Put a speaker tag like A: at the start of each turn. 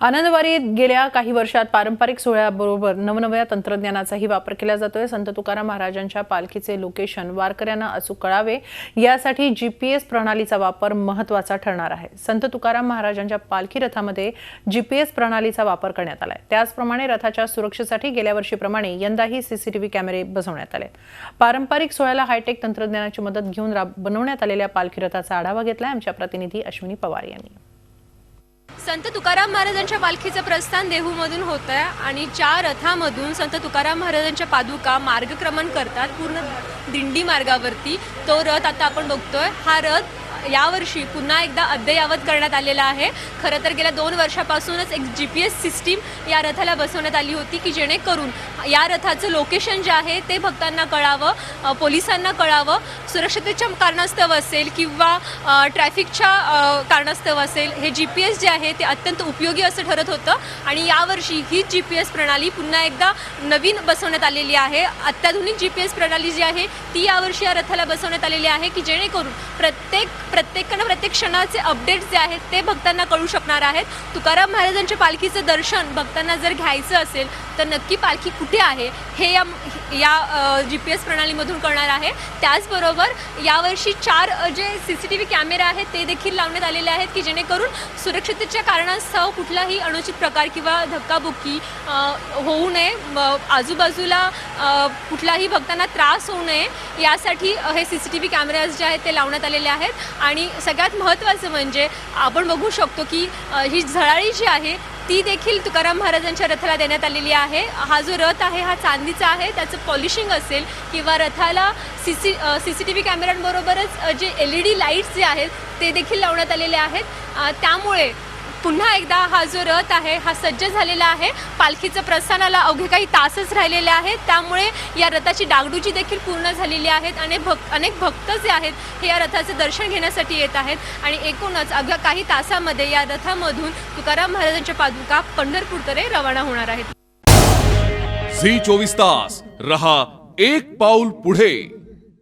A: आनंदवारीत गेल्या काही वर्षात पारंपरिक सोहळ्याबरोबर नवनव्या तंत्रज्ञानाचाही वापर केला जातोय। संत तुकाराम महाराजांच्या पालखीचे लोकेशन वारकऱ्यांना अचूक कळावे यासाठी जीपीएस प्रणालीचा वापर महत्त्वाचा ठरणार आहे। संत तुकाराम महाराजांच्या पालखी रथामध्ये जीपीएस प्रणालीचा वापर करण्यात आलाय। त्याचप्रमाणे रथाच्या सुरक्षेसाठी गेल्या वर्षीप्रमाणे यंदाही सीसीटीव्ही कॅमेरे बसवण्यात आले। पारंपरिक सोहळ्याला हायटेक तंत्रज्ञानाची मदत घेऊन बनवण्यात आलेल्या पालखी रथाचा आढावा घेतलाय आमच्या प्रतिनिधी अश्विनी पवार यांनी।
B: संत तुकाराम महाराजांच्या पालखीचं प्रस्थान देहूमधून होत आहे आणि 4 रथांमधून संत तुकाराम महाराजांच्या पादुका मार्गक्रमण करतात पूर्ण दिंडी मार्गावरती। तो रथ आता आपण बघतोय, हा रथ यावर्षी पुन्हा एकदा अद्ययावत करण्यात आलेला आहे। खरं तर गेल्या 2 वर्षापासूनच एक जीपीएस सिस्टीम या रथाला बसवण्यात आली होती की जेणेकरून या रथाचं लोकेशन जे आहे ते भक्तांना कळावं, पोलिसांना कळावं, सुरक्षतेच्या कारणास्तव असेल किंवा ट्रॅफिकच्या कारणास्तव असेल, हे जीपीएस जे आहे ते अत्यंत उपयोगी असं ठरत होतं। आणि यावर्षी ही जीपीएस प्रणाली पुन्हा एकदा नवीन बसवण्यात आलेली आहे। अत्याधुनिक जीपीएस प्रणाली जी आहे ती यावर्षी या रथाला बसवण्यात आलेली आहे की जेणेकरून प्रत्येक क्षणाचे अपडेट्स जे आहेत ते भक्तांना कळू शकणार आहेत। तुकाराम महाराजांच्या पालखीचं दर्शन भक्तांना जर घ्यायचं असेल तर नक्की पालखी कुठे आहे हे या जीपीएस प्रणालीमधून कळणार आहे। त्याचबरोबर यावर्षी 4 जे सीसीटीव्ही कॅमेरे आहेत ते देखील लावण्यात आलेले आहेत की जेणेकरून सुरक्षिततेच्या कारणास्तव कुठलाही अनुचित प्रकार किंवा धक्काबुक्की होऊ नये, आजूबाजूला कुठलाही भक्तांना त्रास होऊ नये यासाठी हे सीसीटीव्ही कॅमेराज जे आहेत ते लावण्यात आलेले आहेत। आणि सगळ्यात महत्त्वाचं म्हणजे आपण बघू शकतो की ही झळाळी जी आहे ती देखील तुकाराम महाराजांच्या रथाला देण्यात आलेली आहे। हा जो रथ आहे हा चांदीचा आहे, त्याचं पॉलिशिंग असेल किंवा रथाला सीसीटीव्ही कॅमेऱ्यांबरोबरच जे LED लाईट्स जे आहेत ते देखील लावण्यात आलेले आहेत। त्यामुळे पुन्हा एकदा हा जो रथ आहे हा सज्ज झालेला आहे। पालखीचं प्रस्थानाला अवघे काही तासच राहिलेले आहेत, त्यामुळे या रथाची डागडुजी देखील पूर्ण झालेली आहेत आणि अनेक भक्त जे आहेत हे या रथाचं दर्शन घेण्यासाठी येत आहेत। आणि एकूणच अवघ्या काही तासामध्ये या रथामधून तुकाराम महाराजांच्या पादुका पंढरपूरकडे रवाना होणार आहेत।
C: झी 24 तास रहा एक पाऊल पुढे।